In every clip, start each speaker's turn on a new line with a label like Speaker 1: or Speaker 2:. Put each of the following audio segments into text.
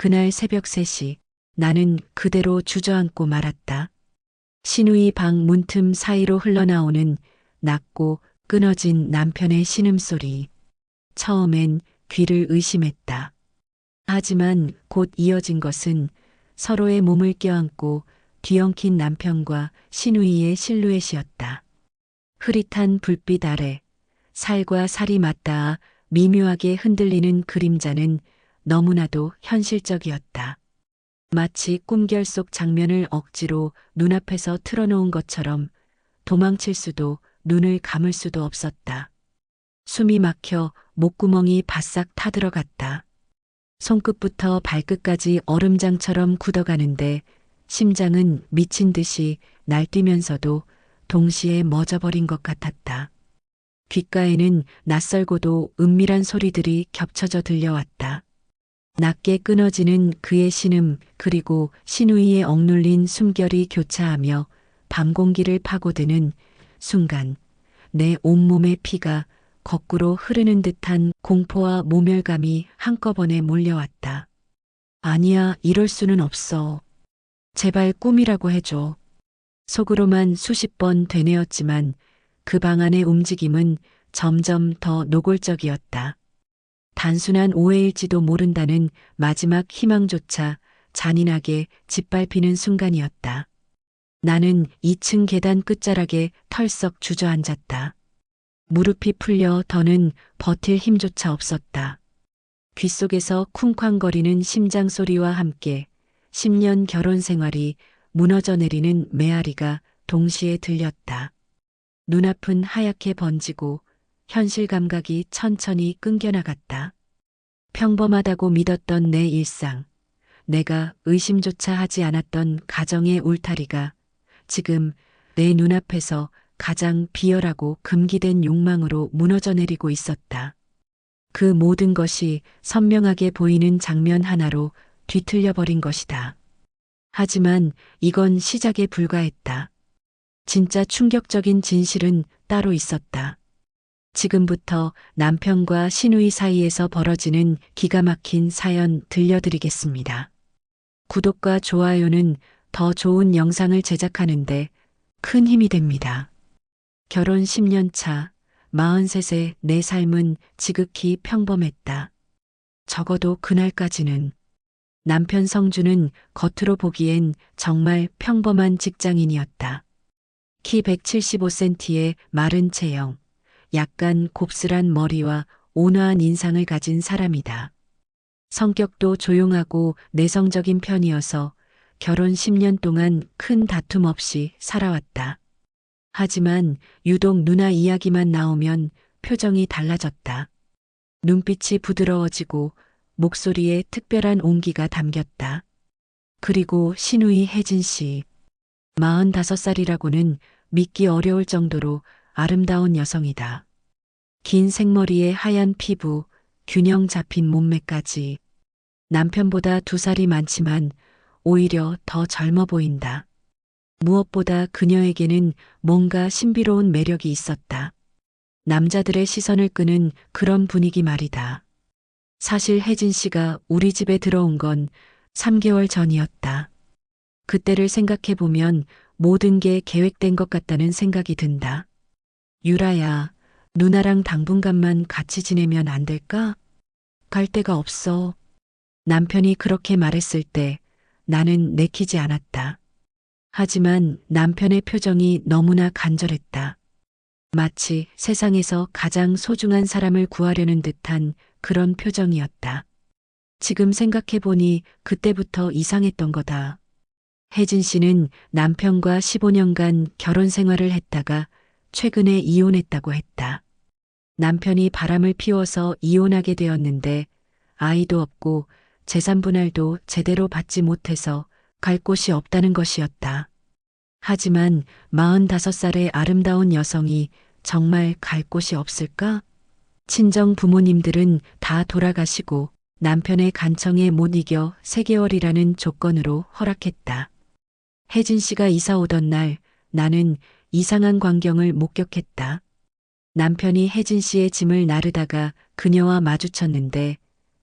Speaker 1: 그날 새벽 3시 나는 그대로 주저앉고 말았다. 신우이 방 문틈 사이로 흘러나오는 낮고 끊어진 남편의 신음소리. 처음엔 귀를 의심했다. 하지만 곧 이어진 것은 서로의 몸을 껴안고 뒤엉킨 남편과 신우이의 실루엣이었다. 흐릿한 불빛 아래 살과 살이 맞닿아 미묘하게 흔들리는 그림자는 너무나도 현실적이었다. 마치 꿈결 속 장면을 억지로 눈앞에서 틀어놓은 것처럼 도망칠 수도 눈을 감을 수도 없었다. 숨이 막혀 목구멍이 바싹 타들어갔다. 손끝부터 발끝까지 얼음장처럼 굳어가는데 심장은 미친 듯이 날뛰면서도 동시에 멎어버린 것 같았다. 귓가에는 낯설고도 은밀한 소리들이 겹쳐져 들려왔다. 낮게 끊어지는 그의 신음 그리고 신우이의 억눌린 숨결이 교차하며 밤 공기를 파고드는 순간 내 온몸의 피가 거꾸로 흐르는 듯한 공포와 모멸감이 한꺼번에 몰려왔다. 아니야, 이럴 수는 없어. 제발 꿈이라고 해줘. 속으로만 수십 번 되뇌었지만 그 방 안의 움직임은 점점 더 노골적이었다. 단순한 오해일지도 모른다는 마지막 희망조차 잔인하게 짓밟히는 순간이었다. 나는 2층 계단 끝자락에 털썩 주저앉았다. 무릎이 풀려 더는 버틸 힘조차 없었다. 귓속에서 쿵쾅거리는 심장 소리와 함께 10년 결혼 생활이 무너져 내리는 메아리가 동시에 들렸다. 눈앞은 하얗게 번지고 현실 감각이 천천히 끊겨나갔다. 평범하다고 믿었던 내 일상, 내가 의심조차 하지 않았던 가정의 울타리가 지금 내 눈앞에서 가장 비열하고 금기된 욕망으로 무너져 내리고 있었다. 그 모든 것이 선명하게 보이는 장면 하나로 뒤틀려 버린 것이다. 하지만 이건 시작에 불과했다. 진짜 충격적인 진실은 따로 있었다. 지금부터 남편과 신우이 사이에서 벌어지는 기가 막힌 사연 들려드리겠습니다. 구독과 좋아요는 더 좋은 영상을 제작하는데 큰 힘이 됩니다. 결혼 10년 차, 43세 내 삶은 지극히 평범했다. 적어도 그날까지는. 남편 성주는 겉으로 보기엔 정말 평범한 직장인이었다. 키 175cm의 마른 체형, 약간 곱슬한 머리와 온화한 인상을 가진 사람이다. 성격도 조용하고 내성적인 편이어서 결혼 10년 동안 큰 다툼 없이 살아왔다. 하지만 유독 누나 이야기만 나오면 표정이 달라졌다. 눈빛이 부드러워지고 목소리에 특별한 온기가 담겼다. 그리고 신우이 혜진 씨. 45살이라고는 믿기 어려울 정도로 아름다운 여성이다. 긴 생머리에 하얀 피부, 균형 잡힌 몸매까지. 남편보다 2살이 많지만 오히려 더 젊어 보인다. 무엇보다 그녀에게는 뭔가 신비로운 매력이 있었다. 남자들의 시선을 끄는 그런 분위기 말이다. 사실 혜진 씨가 우리 집에 들어온 건 3개월 전이었다. 그때를 생각해보면 모든 게 계획된 것 같다는 생각이 든다. 유라야, 누나랑 당분간만 같이 지내면 안 될까? 갈 데가 없어. 남편이 그렇게 말했을 때 나는 내키지 않았다. 하지만 남편의 표정이 너무나 간절했다. 마치 세상에서 가장 소중한 사람을 구하려는 듯한 그런 표정이었다. 지금 생각해보니 그때부터 이상했던 거다. 혜진 씨는 남편과 15년간 결혼 생활을 했다가 최근에 이혼했다고 했다. 남편이 바람을 피워서 이혼하게 되었는데 아이도 없고 재산 분할도 제대로 받지 못해서 갈 곳이 없다는 것이었다. 하지만 45살의 아름다운 여성이 정말 갈 곳이 없을까? 친정 부모님들은 다 돌아가시고 남편의 간청에 못 이겨 3개월이라는 조건으로 허락했다. 혜진 씨가 이사 오던 날 나는 이상한 광경을 목격했다. 남편이 혜진 씨의 짐을 나르다가 그녀와 마주쳤는데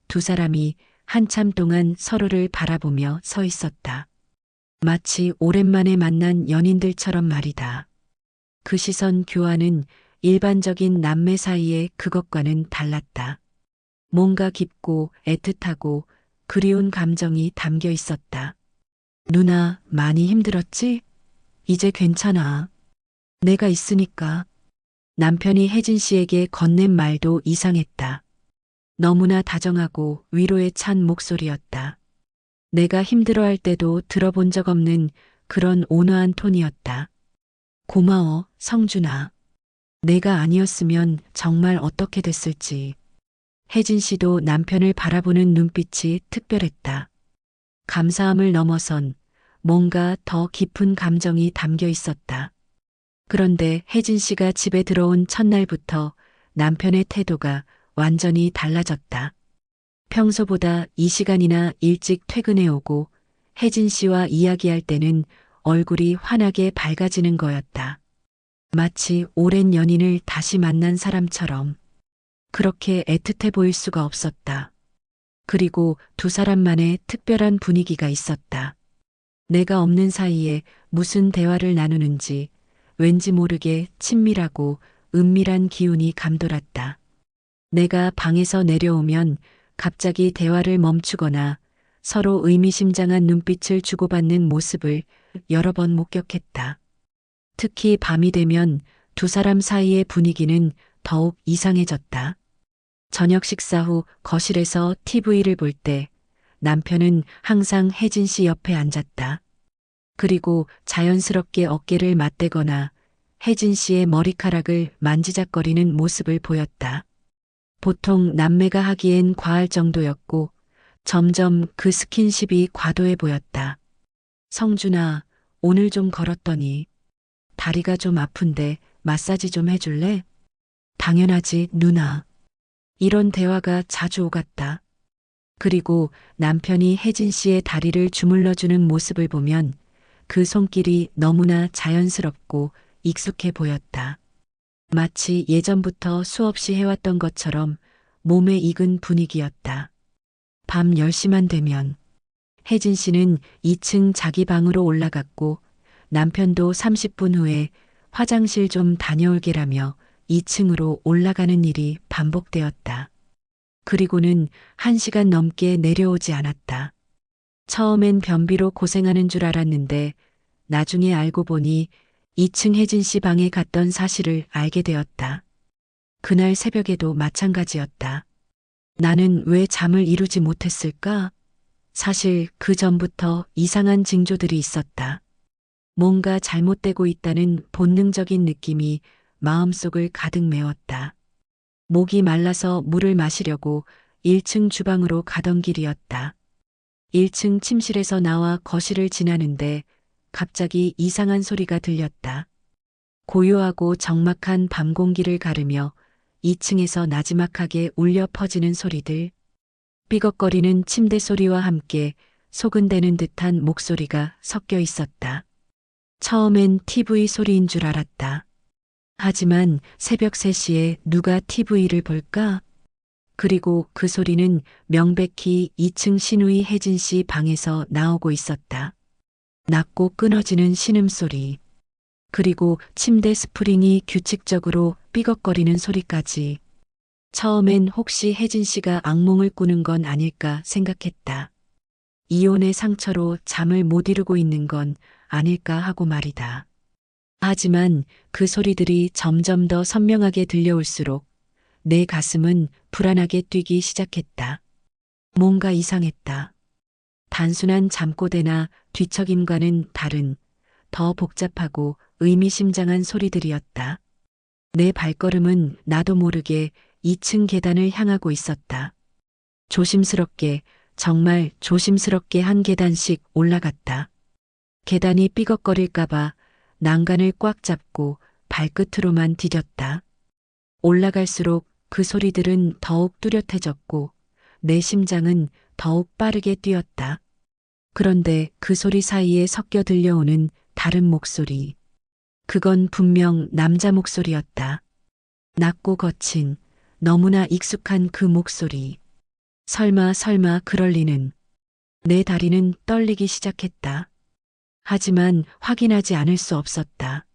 Speaker 1: 두 사람이 한참 동안 서로를 바라보며 서 있었다. 마치 오랜만에 만난 연인들처럼 말이다. 그 시선 교환은 일반적인 남매 사이의 그것과는 달랐다. 뭔가 깊고 애틋하고 그리운 감정이 담겨 있었다. 누나, 많이 힘들었지? 이제 괜찮아. 내가 있으니까. 남편이 혜진 씨에게 건넨 말도 이상했다. 너무나 다정하고 위로에 찬 목소리였다. 내가 힘들어할 때도 들어본 적 없는 그런 온화한 톤이었다. 고마워, 성준아. 내가 아니었으면 정말 어떻게 됐을지. 혜진 씨도 남편을 바라보는 눈빛이 특별했다. 감사함을 넘어선 뭔가 더 깊은 감정이 담겨 있었다. 그런데 혜진 씨가 집에 들어온 첫날부터 남편의 태도가 완전히 달라졌다. 평소보다 이 시간이나 일찍 퇴근해 오고 혜진 씨와 이야기할 때는 얼굴이 환하게 밝아지는 거였다. 마치 오랜 연인을 다시 만난 사람처럼. 그렇게 애틋해 보일 수가 없었다. 그리고 두 사람만의 특별한 분위기가 있었다. 내가 없는 사이에 무슨 대화를 나누는지 왠지 모르게 친밀하고 은밀한 기운이 감돌았다. 내가 방에서 내려오면 갑자기 대화를 멈추거나 서로 의미심장한 눈빛을 주고받는 모습을 여러 번 목격했다. 특히 밤이 되면 두 사람 사이의 분위기는 더욱 이상해졌다. 저녁 식사 후 거실에서 TV를 볼 때 남편은 항상 혜진 씨 옆에 앉았다. 그리고 자연스럽게 어깨를 맞대거나 혜진 씨의 머리카락을 만지작거리는 모습을 보였다. 보통 남매가 하기엔 과할 정도였고 점점 그 스킨십이 과도해 보였다. 성준아, 오늘 좀 걸었더니 다리가 좀 아픈데 마사지 좀 해줄래? 당연하지, 누나. 이런 대화가 자주 오갔다. 그리고 남편이 혜진 씨의 다리를 주물러주는 모습을 보면 그 손길이 너무나 자연스럽고 익숙해 보였다. 마치 예전부터 수없이 해왔던 것처럼 몸에 익은 분위기였다. 밤 10시만 되면 혜진 씨는 2층 자기 방으로 올라갔고 남편도 30분 후에 화장실 좀 다녀올게라며 2층으로 올라가는 일이 반복되었다. 그리고는 1시간 넘게 내려오지 않았다. 처음엔 변비로 고생하는 줄 알았는데 나중에 알고 보니 2층 혜진 씨 방에 갔던 사실을 알게 되었다. 그날 새벽에도 마찬가지였다. 나는 왜 잠을 이루지 못했을까? 사실 그 전부터 이상한 징조들이 있었다. 뭔가 잘못되고 있다는 본능적인 느낌이 마음속을 가득 메웠다. 목이 말라서 물을 마시려고 1층 주방으로 가던 길이었다. 1층 침실에서 나와 거실을 지나는데 갑자기 이상한 소리가 들렸다. 고요하고 적막한 밤 공기를 가르며 2층에서 나지막하게 울려 퍼지는 소리들, 삐걱거리는 침대 소리와 함께 소근대는 듯한 목소리가 섞여 있었다. 처음엔 TV 소리인 줄 알았다. 하지만 새벽 3시에 누가 TV를 볼까? 그리고 그 소리는 명백히 2층 신우이 혜진 씨 방에서 나오고 있었다. 낮고 끊어지는 신음소리. 그리고 침대 스프링이 규칙적으로 삐걱거리는 소리까지. 처음엔 혹시 혜진 씨가 악몽을 꾸는 건 아닐까 생각했다. 이혼의 상처로 잠을 못 이루고 있는 건 아닐까 하고 말이다. 하지만 그 소리들이 점점 더 선명하게 들려올수록 내 가슴은 불안하게 뛰기 시작했다. 뭔가 이상했다. 단순한 잠꼬대나 뒤척임과는 다른 더 복잡하고 의미심장한 소리들이었다. 내 발걸음은 나도 모르게 2층 계단을 향하고 있었다. 조심스럽게, 정말 조심스럽게 한 계단씩 올라갔다. 계단이 삐걱거릴까봐 난간을 꽉 잡고 발끝으로만 디뎠다. 올라갈수록 그 소리들은 더욱 뚜렷해졌고 내 심장은 더욱 빠르게 뛰었다. 그런데 그 소리 사이에 섞여 들려오는 다른 목소리. 그건 분명 남자 목소리였다. 낮고 거친, 너무나 익숙한 그 목소리. 설마 그럴 리는. 내 다리는 떨리기 시작했다. 하지만 확인하지 않을 수 없었다.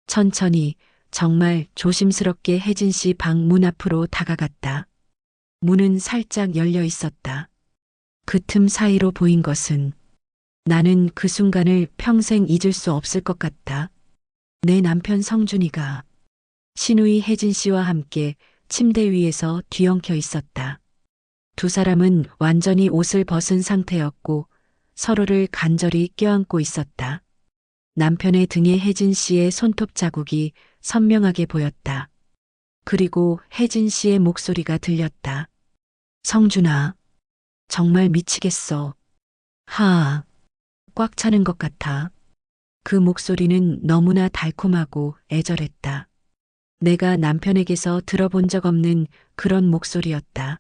Speaker 1: 천천히, 정말 조심스럽게 혜진 씨 방 문 앞으로 다가갔다. 문은 살짝 열려 있었다. 그 틈 사이로 보인 것은 나는 그 순간을 평생 잊을 수 없을 것 같다. 내 남편 성준이가 시누이 혜진 씨와 함께 침대 위에서 뒤엉켜 있었다. 두 사람은 완전히 옷을 벗은 상태였고 서로를 간절히 껴안고 있었다. 남편의 등에 혜진 씨의 손톱 자국이 선명하게 보였다. 그리고 혜진 씨의 목소리가 들렸다. 성준아, 정말 미치겠어. 하, 꽉 차는 것 같아. 그 목소리는 너무나 달콤하고 애절했다. 내가 남편에게서 들어본 적 없는 그런 목소리였다.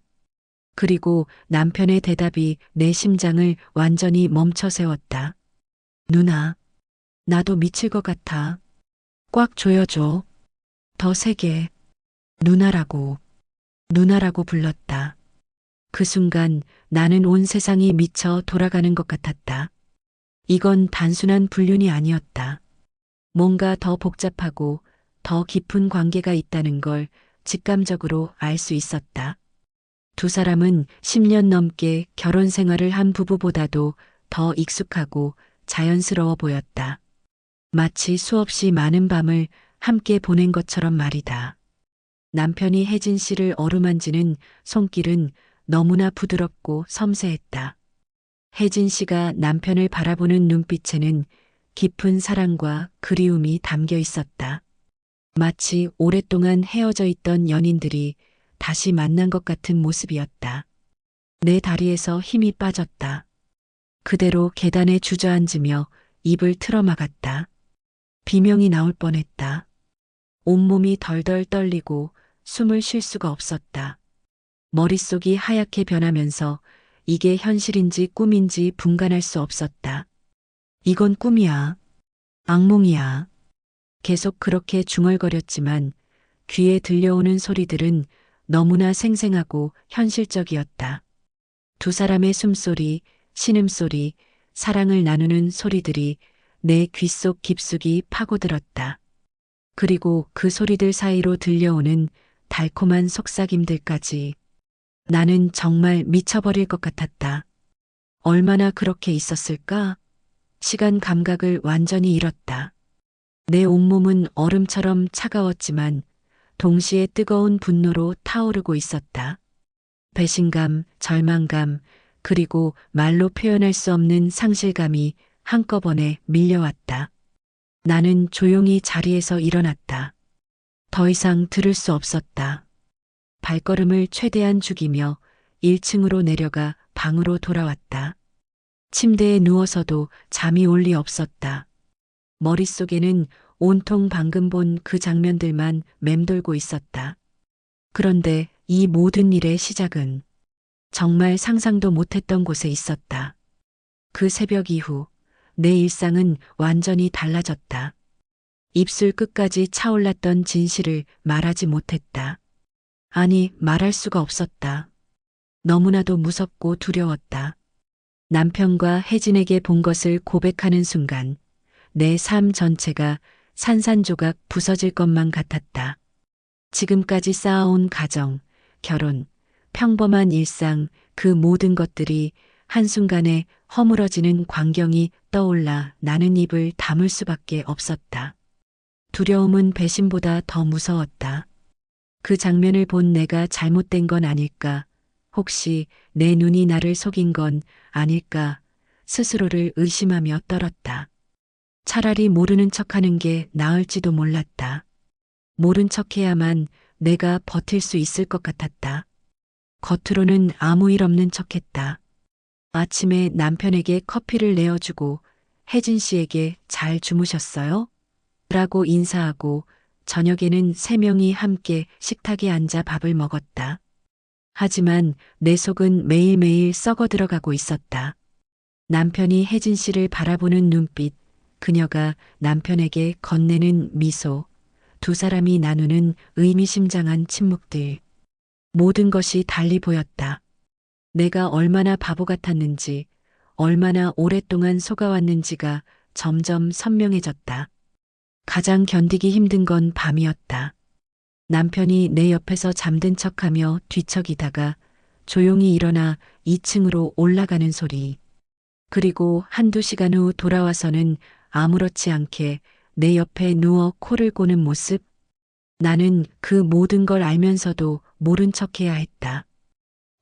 Speaker 1: 그리고 남편의 대답이 내 심장을 완전히 멈춰 세웠다. 누나, 나도 미칠 것 같아. 꽉 조여줘. 더 세게. 누나라고, 누나라고 불렀다. 그 순간 나는 온 세상이 미쳐 돌아가는 것 같았다. 이건 단순한 불륜이 아니었다. 뭔가 더 복잡하고 더 깊은 관계가 있다는 걸 직감적으로 알 수 있었다. 두 사람은 10년 넘게 결혼 생활을 한 부부보다도 더 익숙하고 자연스러워 보였다. 마치 수없이 많은 밤을 함께 보낸 것처럼 말이다. 남편이 혜진 씨를 어루만지는 손길은 너무나 부드럽고 섬세했다. 혜진 씨가 남편을 바라보는 눈빛에는 깊은 사랑과 그리움이 담겨 있었다. 마치 오랫동안 헤어져 있던 연인들이 다시 만난 것 같은 모습이었다. 내 다리에서 힘이 빠졌다. 그대로 계단에 주저앉으며 입을 틀어막았다. 비명이 나올 뻔했다. 온몸이 덜덜 떨리고 숨을 쉴 수가 없었다. 머릿속이 하얗게 변하면서 이게 현실인지 꿈인지 분간할 수 없었다. 이건 꿈이야. 악몽이야. 계속 그렇게 중얼거렸지만 귀에 들려오는 소리들은 너무나 생생하고 현실적이었다. 두 사람의 숨소리, 신음소리, 사랑을 나누는 소리들이 내 귓속 깊숙이 파고들었다. 그리고 그 소리들 사이로 들려오는 달콤한 속삭임들까지. 나는 정말 미쳐버릴 것 같았다. 얼마나 그렇게 있었을까? 시간 감각을 완전히 잃었다. 내 온몸은 얼음처럼 차가웠지만 동시에 뜨거운 분노로 타오르고 있었다. 배신감, 절망감, 그리고 말로 표현할 수 없는 상실감이 한꺼번에 밀려왔다. 나는 조용히 자리에서 일어났다. 더 이상 들을 수 없었다. 발걸음을 최대한 죽이며 1층으로 내려가 방으로 돌아왔다. 침대에 누워서도 잠이 올 리 없었다. 머릿속에는 온통 방금 본 그 장면들만 맴돌고 있었다. 그런데 이 모든 일의 시작은 정말 상상도 못했던 곳에 있었다. 그 새벽 이후 내 일상은 완전히 달라졌다. 입술 끝까지 차올랐던 진실을 말하지 못했다. 아니, 말할 수가 없었다. 너무나도 무섭고 두려웠다. 남편과 혜진에게 본 것을 고백하는 순간 내 삶 전체가 산산조각 부서질 것만 같았다. 지금까지 쌓아온 가정, 결혼, 평범한 일상, 그 모든 것들이 한순간에 허물어지는 광경이 떠올라 나는 입을 다물 수밖에 없었다. 두려움은 배신보다 더 무서웠다. 그 장면을 본 내가 잘못된 건 아닐까? 혹시 내 눈이 나를 속인 건 아닐까? 스스로를 의심하며 떨었다. 차라리 모르는 척하는 게 나을지도 몰랐다. 모른 척해야만 내가 버틸 수 있을 것 같았다. 겉으로는 아무 일 없는 척했다. 아침에 남편에게 커피를 내어주고 혜진 씨에게 잘 주무셨어요? 라고 인사하고 저녁에는 세 명이 함께 식탁에 앉아 밥을 먹었다. 하지만 내 속은 매일매일 썩어 들어가고 있었다. 남편이 혜진 씨를 바라보는 눈빛, 그녀가 남편에게 건네는 미소, 두 사람이 나누는 의미심장한 침묵들. 모든 것이 달리 보였다. 내가 얼마나 바보 같았는지, 얼마나 오랫동안 속아왔는지가 점점 선명해졌다. 가장 견디기 힘든 건 밤이었다. 남편이 내 옆에서 잠든 척하며 뒤척이다가 조용히 일어나 2층으로 올라가는 소리. 그리고 한두 시간 후 돌아와서는 아무렇지 않게 내 옆에 누워 코를 고는 모습. 나는 그 모든 걸 알면서도 모른 척해야 했다.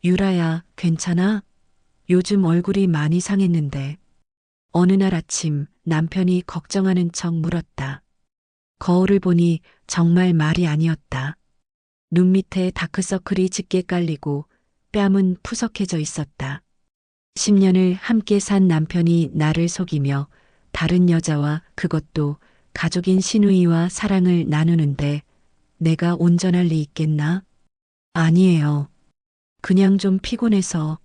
Speaker 1: 유라야, 괜찮아? 요즘 얼굴이 많이 상했는데. 어느 날 아침 남편이 걱정하는 척 물었다. 거울을 보니 정말 말이 아니었다. 눈 밑에 다크서클이 짙게 깔리고 뺨은 푸석해져 있었다. 10년을 함께 산 남편이 나를 속이며 다른 여자와 그것도 가족인 시누이와 사랑을 나누는데 내가 온전할 리 있겠나? 아니에요. 그냥 좀 피곤해서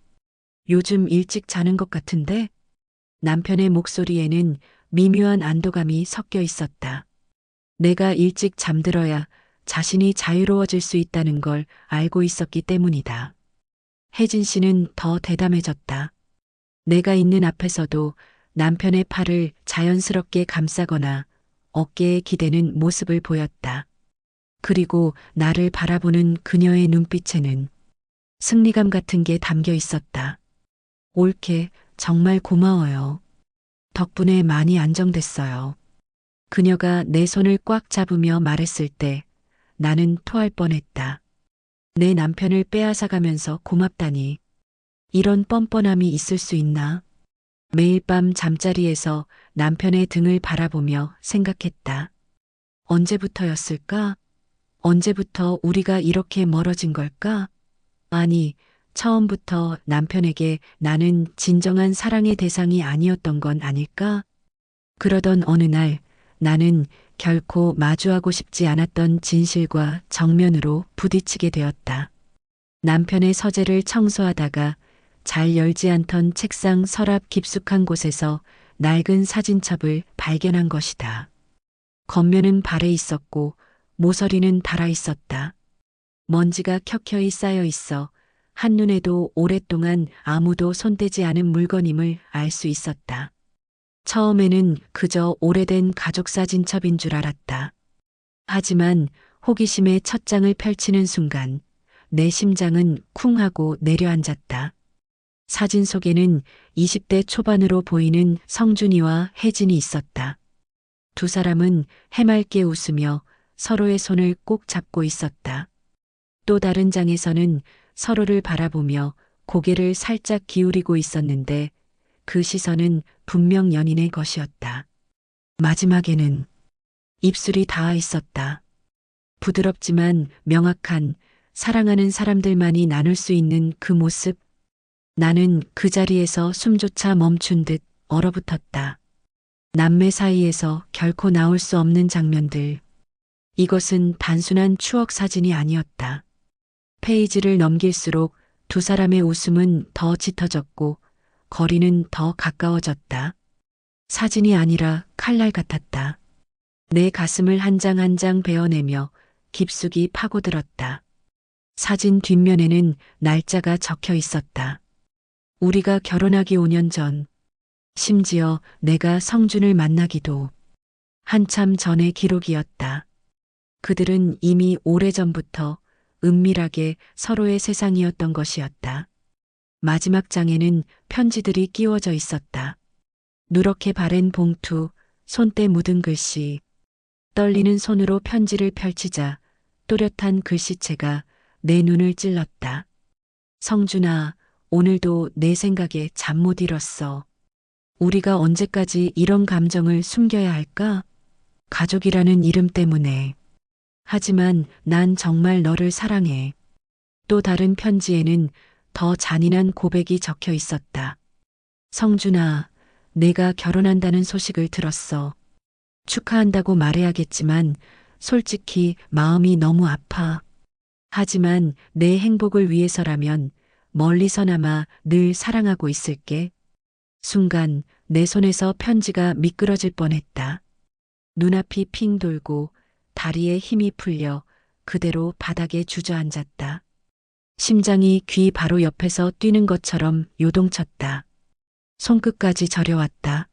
Speaker 1: 요즘 일찍 자는 것 같은데? 남편의 목소리에는 미묘한 안도감이 섞여 있었다. 내가 일찍 잠들어야 자신이 자유로워질 수 있다는 걸 알고 있었기 때문이다. 혜진 씨는 더 대담해졌다. 내가 있는 앞에서도 남편의 팔을 자연스럽게 감싸거나 어깨에 기대는 모습을 보였다. 그리고 나를 바라보는 그녀의 눈빛에는 승리감 같은 게 담겨 있었다. 옳게 정말 고마워요. 덕분에 많이 안정됐어요. 그녀가 내 손을 꽉 잡으며 말했을 때 나는 토할 뻔했다. 내 남편을 빼앗아가면서 고맙다니. 이런 뻔뻔함이 있을 수 있나? 매일 밤 잠자리에서 남편의 등을 바라보며 생각했다. 언제부터였을까? 언제부터 우리가 이렇게 멀어진 걸까? 아니, 처음부터 남편에게 나는 진정한 사랑의 대상이 아니었던 건 아닐까? 그러던 어느 날 나는 결코 마주하고 싶지 않았던 진실과 정면으로 부딪히게 되었다. 남편의 서재를 청소하다가 잘 열지 않던 책상 서랍 깊숙한 곳에서 낡은 사진첩을 발견한 것이다. 겉면은 발해 있었고 모서리는 닳아 있었다. 먼지가 켜켜이 쌓여 있어 한눈에도 오랫동안 아무도 손대지 않은 물건임을 알 수 있었다. 처음에는 그저 오래된 가족 사진첩인 줄 알았다. 하지만 호기심에 첫 장을 펼치는 순간 내 심장은 쿵 하고 내려앉았다. 사진 속에는 20대 초반으로 보이는 성준이와 혜진이 있었다. 두 사람은 해맑게 웃으며 서로의 손을 꼭 잡고 있었다. 또 다른 장에서는 서로를 바라보며 고개를 살짝 기울이고 있었는데 그 시선은 분명 연인의 것이었다. 마지막에는 입술이 닿아 있었다. 부드럽지만 명확한 사랑하는 사람들만이 나눌 수 있는 그 모습. 나는 그 자리에서 숨조차 멈춘 듯 얼어붙었다. 남매 사이에서 결코 나올 수 없는 장면들. 이것은 단순한 추억 사진이 아니었다. 페이지를 넘길수록 두 사람의 웃음은 더 짙어졌고 거리는 더 가까워졌다. 사진이 아니라 칼날 같았다. 내 가슴을 한 장 한 장 베어내며 깊숙이 파고들었다. 사진 뒷면에는 날짜가 적혀 있었다. 우리가 결혼하기 5년 전, 심지어 내가 성준을 만나기도 한참 전의 기록이었다. 그들은 이미 오래전부터 은밀하게 서로의 세상이었던 것이었다. 마지막 장에는 편지들이 끼워져 있었다. 누렇게 바랜 봉투, 손때 묻은 글씨. 떨리는 손으로 편지를 펼치자 또렷한 글씨체가 내 눈을 찔렀다. 성준아, 오늘도 내 생각에 잠 못 이뤘어. 우리가 언제까지 이런 감정을 숨겨야 할까? 가족이라는 이름 때문에. 하지만 난 정말 너를 사랑해. 또 다른 편지에는 더 잔인한 고백이 적혀 있었다. 성준아, 내가 결혼한다는 소식을 들었어. 축하한다고 말해야겠지만 솔직히 마음이 너무 아파. 하지만 내 행복을 위해서라면 멀리서나마 늘 사랑하고 있을게. 순간 내 손에서 편지가 미끄러질 뻔했다. 눈앞이 핑 돌고 다리에 힘이 풀려 그대로 바닥에 주저앉았다. 심장이 귀 바로 옆에서 뛰는 것처럼 요동쳤다. 손끝까지 저려왔다.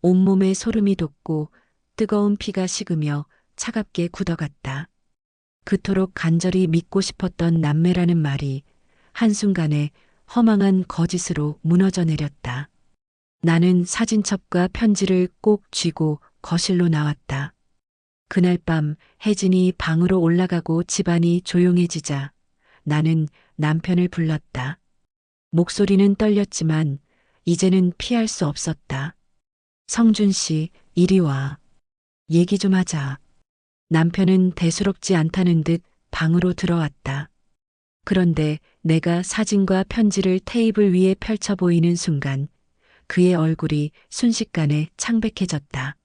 Speaker 1: 온몸에 소름이 돋고 뜨거운 피가 식으며 차갑게 굳어갔다. 그토록 간절히 믿고 싶었던 남매라는 말이 한순간에 허망한 거짓으로 무너져 내렸다. 나는 사진첩과 편지를 꼭 쥐고 거실로 나왔다. 그날 밤 혜진이 방으로 올라가고 집안이 조용해지자 나는 남편을 불렀다. 목소리는 떨렸지만 이제는 피할 수 없었다. 성준 씨, 이리 와. 얘기 좀 하자. 남편은 대수롭지 않다는 듯 방으로 들어왔다. 그런데 내가 사진과 편지를 테이블 위에 펼쳐 보이는 순간 그의 얼굴이 순식간에 창백해졌다.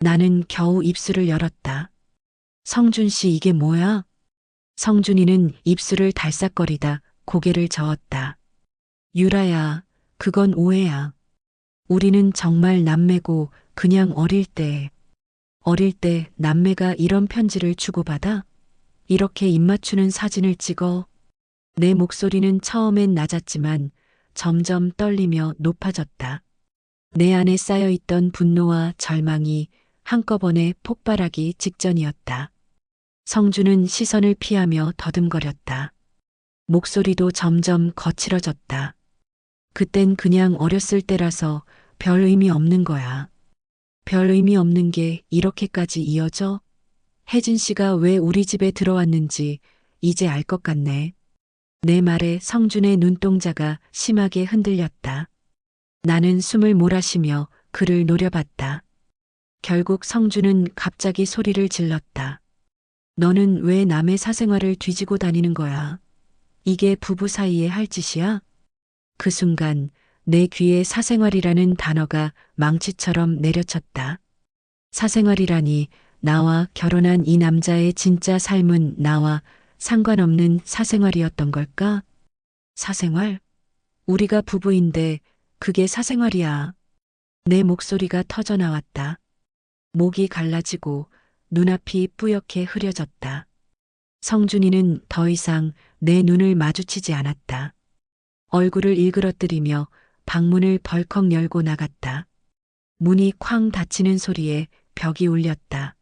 Speaker 1: 나는 겨우 입술을 열었다. 성준 씨, 이게 뭐야? 성준이는 입술을 달싹거리다 고개를 저었다. 유라야, 그건 오해야. 우리는 정말 남매고 그냥 어릴 때 남매가 이런 편지를 주고받아? 이렇게 입맞추는 사진을 찍어? 내 목소리는 처음엔 낮았지만 점점 떨리며 높아졌다. 내 안에 쌓여있던 분노와 절망이 한꺼번에 폭발하기 직전이었다. 성주는 시선을 피하며 더듬거렸다. 목소리도 점점 거칠어졌다. 그땐 그냥 어렸을 때라서 별 의미 없는 거야. 별 의미 없는 게 이렇게까지 이어져? 혜진 씨가 왜 우리 집에 들어왔는지 이제 알 것 같네. 내 말에 성준의 눈동자가 심하게 흔들렸다. 나는 숨을 몰아쉬며 그를 노려봤다. 결국 성준은 갑자기 소리를 질렀다. 너는 왜 남의 사생활을 뒤지고 다니는 거야? 이게 부부 사이에 할 짓이야? 그 순간 내 귀에 사생활이라는 단어가 망치처럼 내려쳤다. 사생활이라니, 나와 결혼한 이 남자의 진짜 삶은 나와 상관없는 사생활이었던 걸까? 사생활? 우리가 부부인데 그게 사생활이야. 내 목소리가 터져 나왔다. 목이 갈라지고 눈앞이 뿌옇게 흐려졌다. 성준이는 더 이상 내 눈을 마주치지 않았다. 얼굴을 일그러뜨리며 방문을 벌컥 열고 나갔다. 문이 쾅 닫히는 소리에 벽이 울렸다.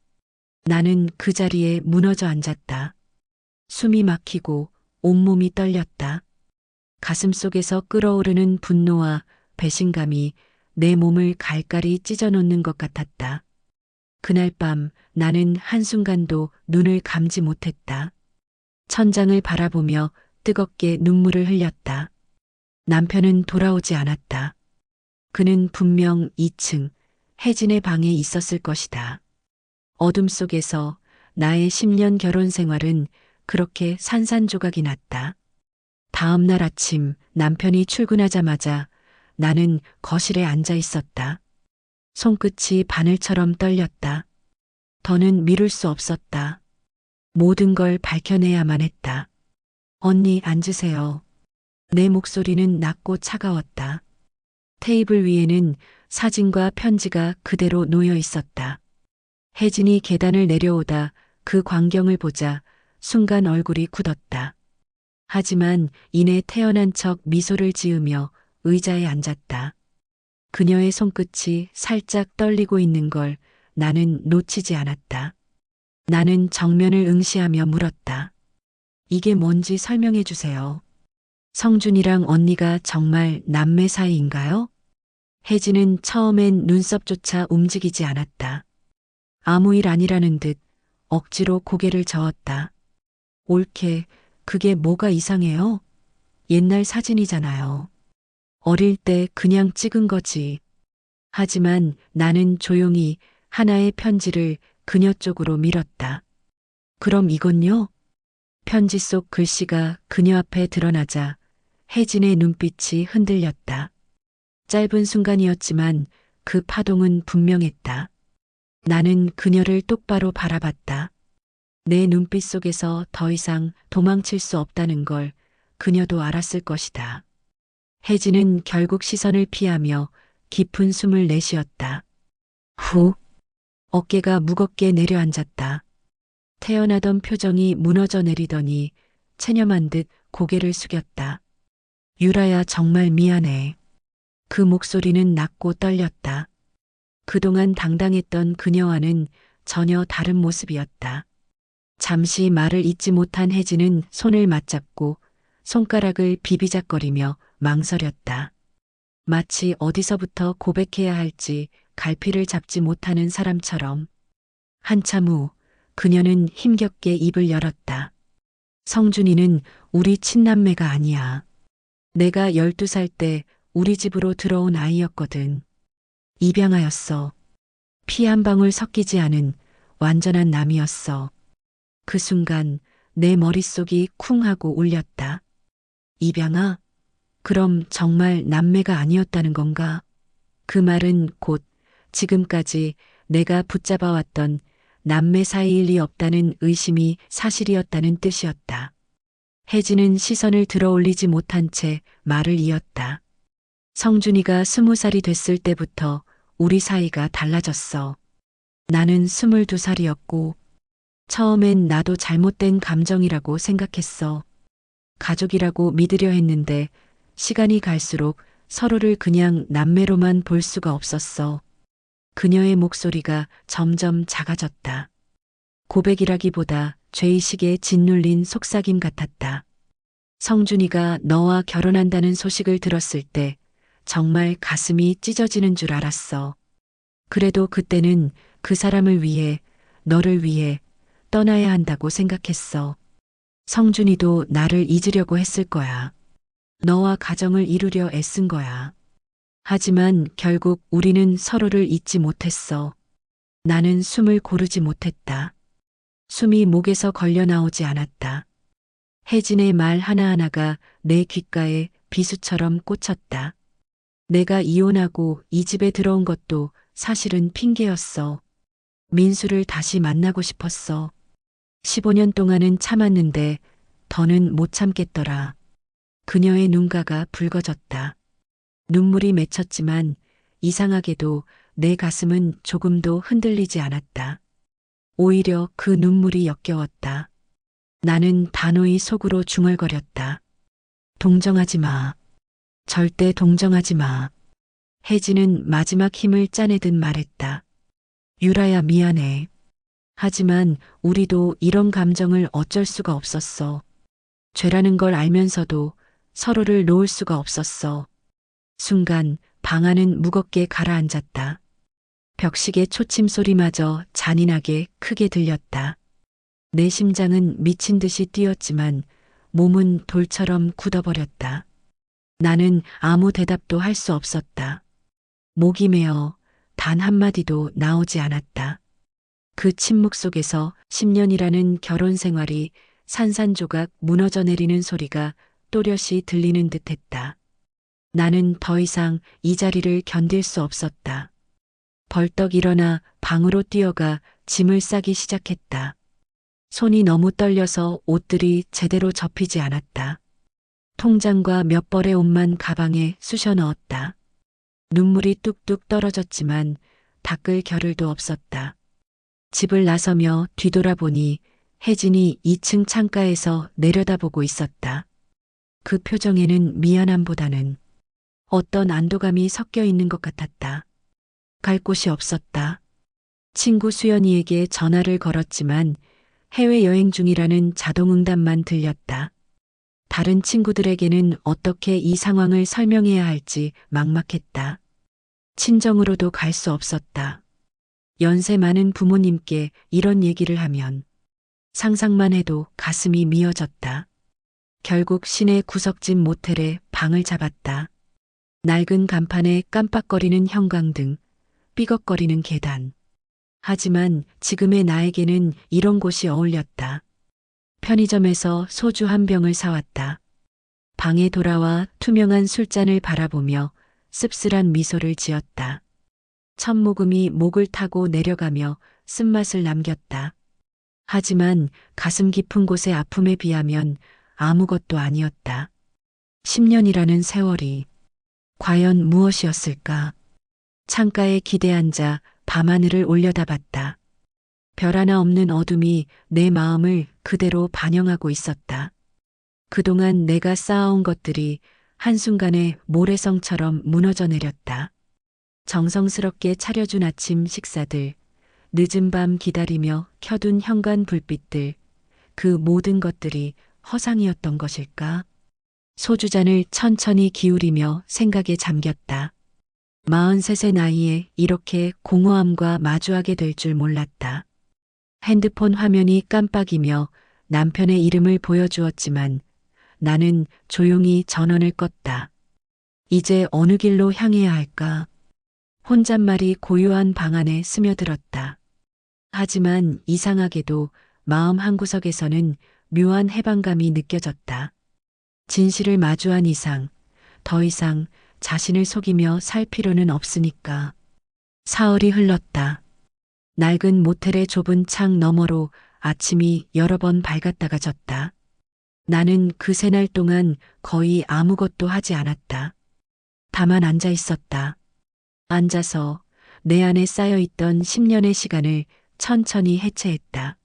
Speaker 1: 나는 그 자리에 무너져 앉았다. 숨이 막히고 온몸이 떨렸다. 가슴 속에서 끓어오르는 분노와 배신감이 내 몸을 갈갈이 찢어놓는 것 같았다. 그날 밤 나는 한순간도 눈을 감지 못했다. 천장을 바라보며 뜨겁게 눈물을 흘렸다. 남편은 돌아오지 않았다. 그는 분명 2층 혜진의 방에 있었을 것이다. 어둠 속에서 나의 10년 결혼 생활은 그렇게 산산조각이 났다. 다음 날 아침 남편이 출근하자마자 나는 거실에 앉아 있었다. 손끝이 바늘처럼 떨렸다. 더는 미룰 수 없었다. 모든 걸 밝혀내야만 했다. 언니, 앉으세요. 내 목소리는 낮고 차가웠다. 테이블 위에는 사진과 편지가 그대로 놓여 있었다. 혜진이 계단을 내려오다 그 광경을 보자 순간 얼굴이 굳었다. 하지만 이내 태어난 척 미소를 지으며 의자에 앉았다. 그녀의 손끝이 살짝 떨리고 있는 걸 나는 놓치지 않았다. 나는 정면을 응시하며 물었다. 이게 뭔지 설명해 주세요. 성준이랑 언니가 정말 남매 사이인가요? 혜진은 처음엔 눈썹조차 움직이지 않았다. 아무 일 아니라는 듯 억지로 고개를 저었다. 옳게, 그게 뭐가 이상해요? 옛날 사진이잖아요. 어릴 때 그냥 찍은 거지. 하지만 나는 조용히 하나의 편지를 그녀 쪽으로 밀었다. 그럼 이건요? 편지 속 글씨가 그녀 앞에 드러나자 혜진의 눈빛이 흔들렸다. 짧은 순간이었지만 그 파동은 분명했다. 나는 그녀를 똑바로 바라봤다. 내 눈빛 속에서 더 이상 도망칠 수 없다는 걸 그녀도 알았을 것이다. 혜진은 결국 시선을 피하며 깊은 숨을 내쉬었다. 후, 어깨가 무겁게 내려앉았다. 태어나던 표정이 무너져 내리더니 체념한 듯 고개를 숙였다. 유라야, 정말 미안해. 그 목소리는 낮고 떨렸다. 그동안 당당했던 그녀와는 전혀 다른 모습이었다. 잠시 말을 잇지 못한 혜진은 손을 맞잡고 손가락을 비비작거리며 망설였다. 마치 어디서부터 고백해야 할지 갈피를 잡지 못하는 사람처럼. 한참 후 그녀는 힘겹게 입을 열었다. 성준이는 우리 친남매가 아니야. 내가 12살 때 우리 집으로 들어온 아이였거든. 입양하였어. 피 한 방울 섞이지 않은 완전한 남이었어. 그 순간 내 머릿속이 쿵 하고 울렸다. 입양아? 그럼 정말 남매가 아니었다는 건가? 그 말은 곧 지금까지 내가 붙잡아왔던 남매 사이일 리 없다는 의심이 사실이었다는 뜻이었다. 혜진은 시선을 들어올리지 못한 채 말을 이었다. 성준이가 20살이 됐을 때부터 우리 사이가 달라졌어. 나는 22살이었고 처음엔 나도 잘못된 감정이라고 생각했어. 가족이라고 믿으려 했는데 시간이 갈수록 서로를 그냥 남매로만 볼 수가 없었어. 그녀의 목소리가 점점 작아졌다. 고백이라기보다 죄의식에 짓눌린 속삭임 같았다. 성준이가 너와 결혼한다는 소식을 들었을 때 정말 가슴이 찢어지는 줄 알았어. 그래도 그때는 그 사람을 위해, 너를 위해 떠나야 한다고 생각했어. 성준이도 나를 잊으려고 했을 거야. 너와 가정을 이루려 애쓴 거야. 하지만 결국 우리는 서로를 잊지 못했어. 나는 숨을 고르지 못했다. 숨이 목에서 걸려 나오지 않았다. 혜진의 말 하나하나가 내 귓가에 비수처럼 꽂혔다. 내가 이혼하고 이 집에 들어온 것도 사실은 핑계였어. 민수를 다시 만나고 싶었어. 15년 동안은 참았는데 더는 못 참겠더라. 그녀의 눈가가 붉어졌다. 눈물이 맺혔지만 이상하게도 내 가슴은 조금도 흔들리지 않았다. 오히려 그 눈물이 역겨웠다. 나는 단호히 속으로 중얼거렸다. 동정하지 마. 절대 동정하지 마. 혜진은 마지막 힘을 짜내듯 말했다. 유라야, 미안해. 하지만 우리도 이런 감정을 어쩔 수가 없었어. 죄라는 걸 알면서도 서로를 놓을 수가 없었어. 순간 방 안은 무겁게 가라앉았다. 벽시계 초침 소리마저 잔인하게 크게 들렸다. 내 심장은 미친 듯이 뛰었지만 몸은 돌처럼 굳어버렸다. 나는 아무 대답도 할 수 없었다. 목이 메어 단 한마디도 나오지 않았다. 그 침묵 속에서 10년이라는 결혼 생활이 산산조각 무너져 내리는 소리가 또렷이 들리는 듯했다. 나는 더 이상 이 자리를 견딜 수 없었다. 벌떡 일어나 방으로 뛰어가 짐을 싸기 시작했다. 손이 너무 떨려서 옷들이 제대로 접히지 않았다. 통장과 몇 벌의 옷만 가방에 쑤셔 넣었다. 눈물이 뚝뚝 떨어졌지만 닦을 겨를도 없었다. 집을 나서며 뒤돌아보니 혜진이 2층 창가에서 내려다보고 있었다. 그 표정에는 미안함보다는 어떤 안도감이 섞여 있는 것 같았다. 갈 곳이 없었다. 친구 수연이에게 전화를 걸었지만 해외여행 중이라는 자동응답만 들렸다. 다른 친구들에게는 어떻게 이 상황을 설명해야 할지 막막했다. 친정으로도 갈 수 없었다. 연세 많은 부모님께 이런 얘기를 하면 상상만 해도 가슴이 미어졌다. 결국 시내 구석진 모텔에 방을 잡았다. 낡은 간판에 깜빡거리는 형광등, 삐걱거리는 계단. 하지만 지금의 나에게는 이런 곳이 어울렸다. 편의점에서 소주 한 병을 사왔다. 방에 돌아와 투명한 술잔을 바라보며 씁쓸한 미소를 지었다. 첫 모금이 목을 타고 내려가며 쓴맛을 남겼다. 하지만 가슴 깊은 곳의 아픔에 비하면 아무것도 아니었다. 10년이라는 세월이 과연 무엇이었을까? 창가에 기대 앉아 밤하늘을 올려다봤다. 별 하나 없는 어둠이 내 마음을 그대로 반영하고 있었다. 그동안 내가 쌓아온 것들이 한순간에 모래성처럼 무너져 내렸다. 정성스럽게 차려준 아침 식사들, 늦은 밤 기다리며 켜둔 현관 불빛들, 그 모든 것들이 허상이었던 것일까? 소주잔을 천천히 기울이며 생각에 잠겼다. 43의 나이에 이렇게 공허함과 마주하게 될 줄 몰랐다. 핸드폰 화면이 깜빡이며 남편의 이름을 보여주었지만 나는 조용히 전원을 껐다. 이제 어느 길로 향해야 할까? 혼잣말이 고요한 방 안에 스며들었다. 하지만 이상하게도 마음 한구석에서는 묘한 해방감이 느껴졌다. 진실을 마주한 이상, 더 이상 자신을 속이며 살 필요는 없으니까. 사흘이 흘렀다. 낡은 모텔의 좁은 창 너머로 아침이 여러 번 밝았다가 졌다. 나는 그 세 날 동안 거의 아무것도 하지 않았다. 다만 앉아 있었다. 앉아서 내 안에 쌓여있던 10년의 시간을 천천히 해체했다.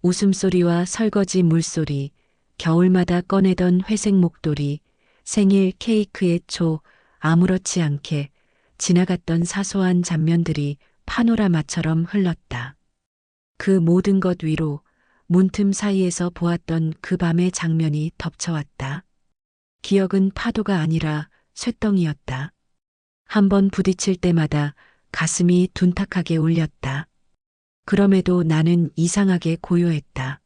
Speaker 1: 웃음소리와 설거지 물소리, 겨울마다 꺼내던 회색 목도리, 생일 케이크의 초, 아무렇지 않게 지나갔던 사소한 장면들이 파노라마처럼 흘렀다. 그 모든 것 위로 문틈 사이에서 보았던 그 밤의 장면이 덮쳐왔다. 기억은 파도가 아니라 쇳덩이였다. 한 번 부딪힐 때마다 가슴이 둔탁하게 울렸다. 그럼에도 나는 이상하게 고요했다.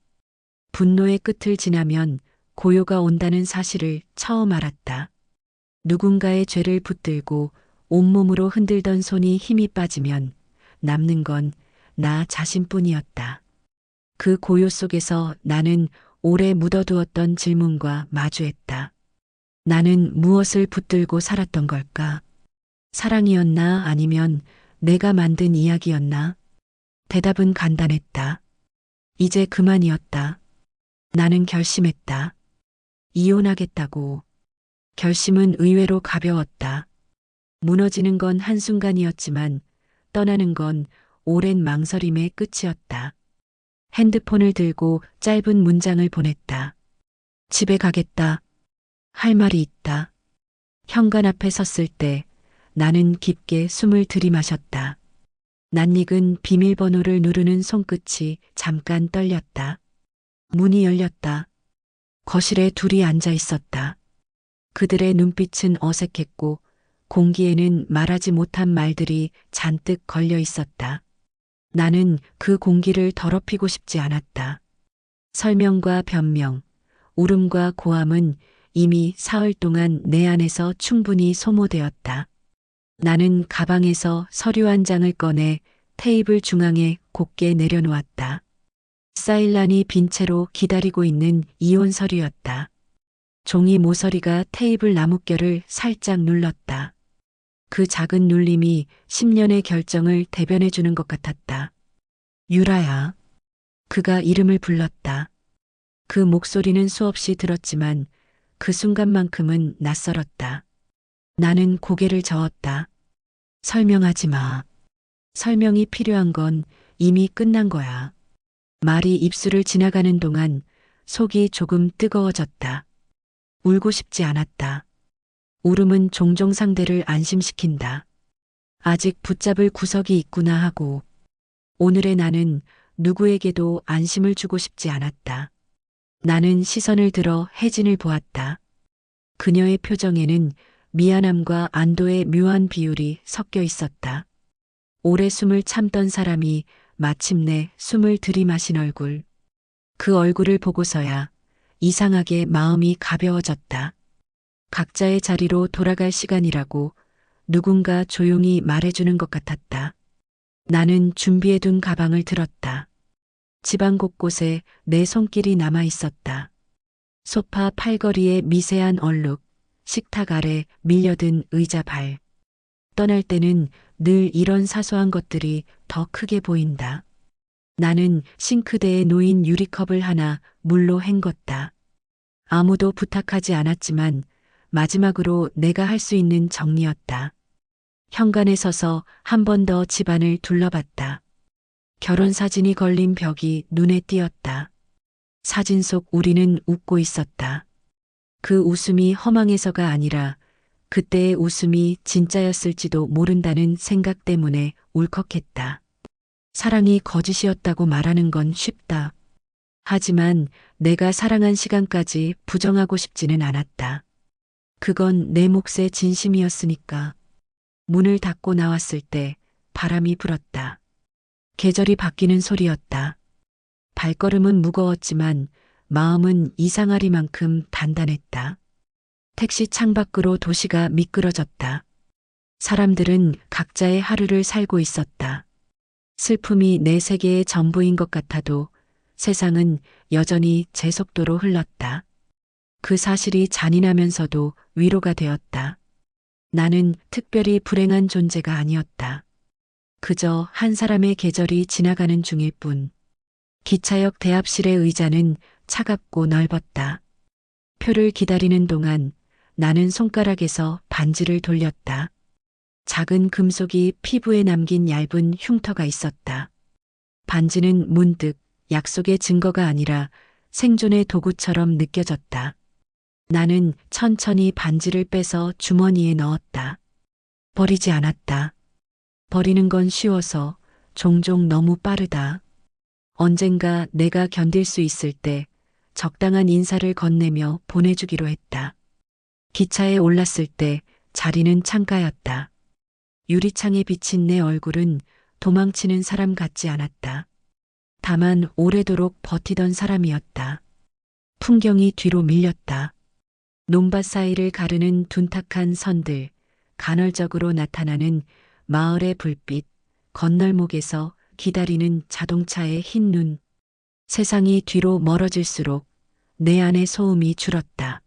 Speaker 1: 분노의 끝을 지나면 고요가 온다는 사실을 처음 알았다. 누군가의 죄를 붙들고 온몸으로 흔들던 손이 힘이 빠지면 남는 건 나 자신뿐이었다. 그 고요 속에서 나는 오래 묻어두었던 질문과 마주했다. 나는 무엇을 붙들고 살았던 걸까? 사랑이었나 아니면 내가 만든 이야기였나? 대답은 간단했다. 이제 그만이었다. 나는 결심했다. 이혼하겠다고. 결심은 의외로 가벼웠다. 무너지는 건 한순간이었지만 떠나는 건 오랜 망설임의 끝이었다. 핸드폰을 들고 짧은 문장을 보냈다. 집에 가겠다. 할 말이 있다. 현관 앞에 섰을 때 나는 깊게 숨을 들이마셨다. 낯익은 비밀번호를 누르는 손끝이 잠깐 떨렸다. 문이 열렸다. 거실에 둘이 앉아 있었다. 그들의 눈빛은 어색했고 공기에는 말하지 못한 말들이 잔뜩 걸려 있었다. 나는 그 공기를 더럽히고 싶지 않았다. 설명과 변명, 울음과 고함은 이미 사흘 동안 내 안에서 충분히 소모되었다. 나는 가방에서 서류 한 장을 꺼내 테이블 중앙에 곱게 내려놓았다. 사일란이 빈 채로 기다리고 있는 이혼 서류였다. 종이 모서리가 테이블 나뭇결을 살짝 눌렀다. 그 작은 눌림이 10년의 결정을 대변해 주는 것 같았다. 유라야. 그가 이름을 불렀다. 그 목소리는 수없이 들었지만 그 순간만큼은 낯설었다. 나는 고개를 저었다. 설명하지 마. 설명이 필요한 건 이미 끝난 거야. 말이 입술을 지나가는 동안 속이 조금 뜨거워졌다. 울고 싶지 않았다. 울음은 종종 상대를 안심시킨다. 아직 붙잡을 구석이 있구나 하고 오늘의 나는 누구에게도 안심을 주고 싶지 않았다. 나는 시선을 들어 혜진을 보았다. 그녀의 표정에는 미안함과 안도의 묘한 비율이 섞여 있었다. 오래 숨을 참던 사람이 마침내 숨을 들이마신 얼굴. 그 얼굴을 보고서야 이상하게 마음이 가벼워졌다. 각자의 자리로 돌아갈 시간이라고 누군가 조용히 말해주는 것 같았다. 나는 준비해둔 가방을 들었다. 집안 곳곳에 내 손길이 남아 있었다. 소파 팔걸이의 미세한 얼룩, 식탁 아래 밀려든 의자 발. 떠날 때는 늘 이런 사소한 것들이 더 크게 보인다. 나는 싱크대에 놓인 유리컵을 하나 물로 헹궜다. 아무도 부탁하지 않았지만 마지막으로 내가 할 수 있는 정리였다. 현관에 서서 한 번 더 집안을 둘러봤다. 결혼 사진이 걸린 벽이 눈에 띄었다. 사진 속 우리는 웃고 있었다. 그 웃음이 허망해서가 아니라 그때의 웃음이 진짜였을지도 모른다는 생각 때문에 울컥했다. 사랑이 거짓이었다고 말하는 건 쉽다. 하지만 내가 사랑한 시간까지 부정하고 싶지는 않았다. 그건 내 몫의 진심이었으니까. 문을 닫고 나왔을 때 바람이 불었다. 계절이 바뀌는 소리였다. 발걸음은 무거웠지만 마음은 이상하리만큼 단단했다. 택시 창밖으로 도시가 미끄러졌다. 사람들은 각자의 하루를 살고 있었다. 슬픔이 내 세계의 전부인 것 같아도 세상은 여전히 제 속도로 흘렀다. 그 사실이 잔인하면서도 위로가 되었다. 나는 특별히 불행한 존재가 아니었다. 그저 한 사람의 계절이 지나가는 중일 뿐. 기차역 대합실의 의자는 차갑고 넓었다. 표를 기다리는 동안 나는 손가락에서 반지를 돌렸다. 작은 금속이 피부에 남긴 얇은 흉터가 있었다. 반지는 문득 약속의 증거가 아니라 생존의 도구처럼 느껴졌다. 나는 천천히 반지를 빼서 주머니에 넣었다. 버리지 않았다. 버리는 건 쉬워서 종종 너무 빠르다. 언젠가 내가 견딜 수 있을 때 적당한 인사를 건네며 보내주기로 했다. 기차에 올랐을 때 자리는 창가였다. 유리창에 비친 내 얼굴은 도망치는 사람 같지 않았다. 다만 오래도록 버티던 사람이었다. 풍경이 뒤로 밀렸다. 논밭 사이를 가르는 둔탁한 선들, 간헐적으로 나타나는 마을의 불빛, 건널목에서 기다리는 자동차의 흰 눈. 세상이 뒤로 멀어질수록 내 안의 소음이 줄었다.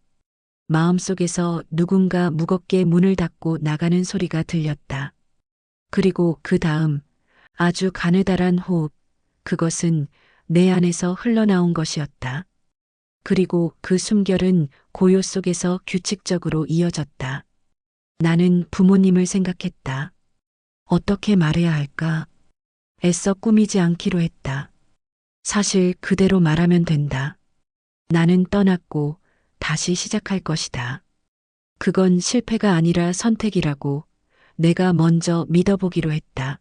Speaker 1: 마음속에서 누군가 무겁게 문을 닫고 나가는 소리가 들렸다. 그리고 그 다음 아주 가느다란 호흡, 그것은 내 안에서 흘러나온 것이었다. 그리고 그 숨결은 고요 속에서 규칙적으로 이어졌다. 나는 부모님을 생각했다. 어떻게 말해야 할까? 애써 꾸미지 않기로 했다. 사실 그대로 말하면 된다. 나는 떠났고 다시 시작할 것이다. 그건 실패가 아니라 선택이라고 내가 먼저 믿어보기로 했다.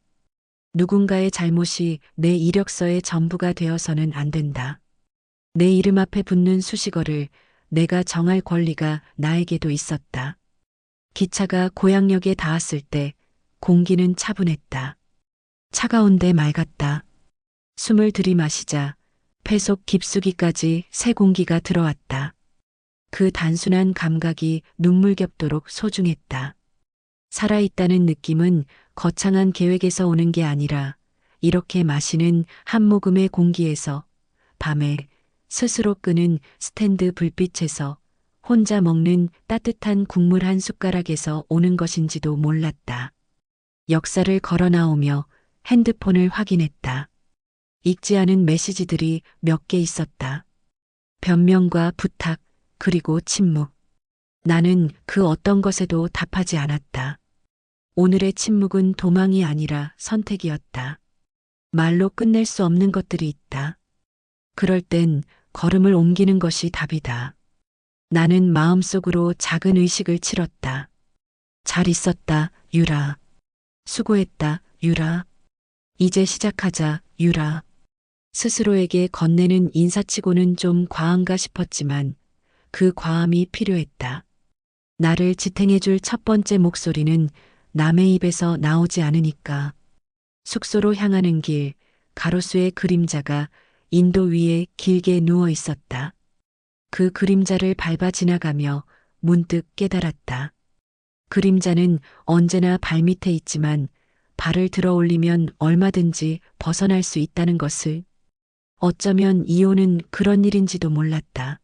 Speaker 1: 누군가의 잘못이 내 이력서의 전부가 되어서는 안 된다. 내 이름 앞에 붙는 수식어를 내가 정할 권리가 나에게도 있었다. 기차가 고향역에 닿았을 때 공기는 차분했다. 차가운데 맑았다. 숨을 들이마시자 폐 속 깊숙이까지 새 공기가 들어왔다. 그 단순한 감각이 눈물겹도록 소중했다. 살아있다는 느낌은 거창한 계획에서 오는 게 아니라 이렇게 마시는 한 모금의 공기에서, 밤에 스스로 끄는 스탠드 불빛에서, 혼자 먹는 따뜻한 국물 한 숟가락에서 오는 것인지도 몰랐다. 역사를 걸어 나오며 핸드폰을 확인했다. 읽지 않은 메시지들이 몇 개 있었다. 변명과 부탁, 그리고 침묵. 나는 그 어떤 것에도 답하지 않았다. 오늘의 침묵은 도망이 아니라 선택이었다. 말로 끝낼 수 없는 것들이 있다. 그럴 땐 걸음을 옮기는 것이 답이다. 나는 마음속으로 작은 의식을 치렀다. 잘 있었다, 유라. 수고했다, 유라. 이제 시작하자, 유라. 스스로에게 건네는 인사치고는 좀 과한가 싶었지만 그 과함이 필요했다. 나를 지탱해줄 첫 번째 목소리는 남의 입에서 나오지 않으니까. 숙소로 향하는 길, 가로수의 그림자가 인도 위에 길게 누워 있었다. 그 그림자를 밟아 지나가며 문득 깨달았다. 그림자는 언제나 발밑에 있지만 발을 들어 올리면 얼마든지 벗어날 수 있다는 것을. 어쩌면 이혼은 그런 일인지도 몰랐다.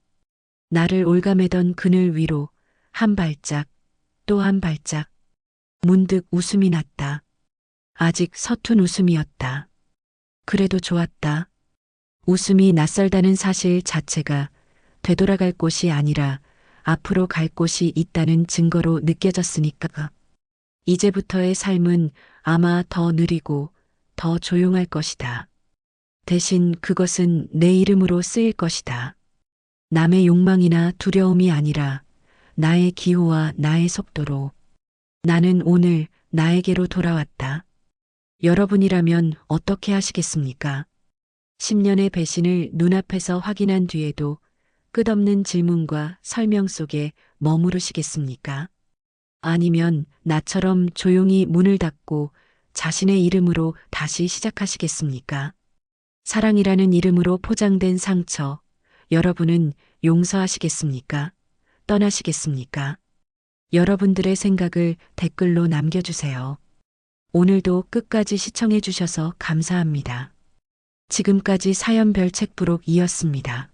Speaker 1: 나를 올가매던 그늘 위로 한 발짝, 또 한 발짝. 문득 웃음이 났다. 아직 서툰 웃음이었다. 그래도 좋았다. 웃음이 낯설다는 사실 자체가 되돌아갈 곳이 아니라 앞으로 갈 곳이 있다는 증거로 느껴졌으니까. 이제부터의 삶은 아마 더 느리고 더 조용할 것이다. 대신 그것은 내 이름으로 쓰일 것이다. 남의 욕망이나 두려움이 아니라 나의 기호와 나의 속도로 나는 오늘 나에게로 돌아왔다. 여러분이라면 어떻게 하시겠습니까? 10년의 배신을 눈앞에서 확인한 뒤에도 끝없는 질문과 설명 속에 머무르시겠습니까? 아니면 나처럼 조용히 문을 닫고 자신의 이름으로 다시 시작하시겠습니까? 사랑이라는 이름으로 포장된 상처, 여러분은 용서하시겠습니까? 떠나시겠습니까? 여러분들의 생각을 댓글로 남겨주세요. 오늘도 끝까지 시청해 주셔서 감사합니다. 지금까지 사연별 책부록이었습니다.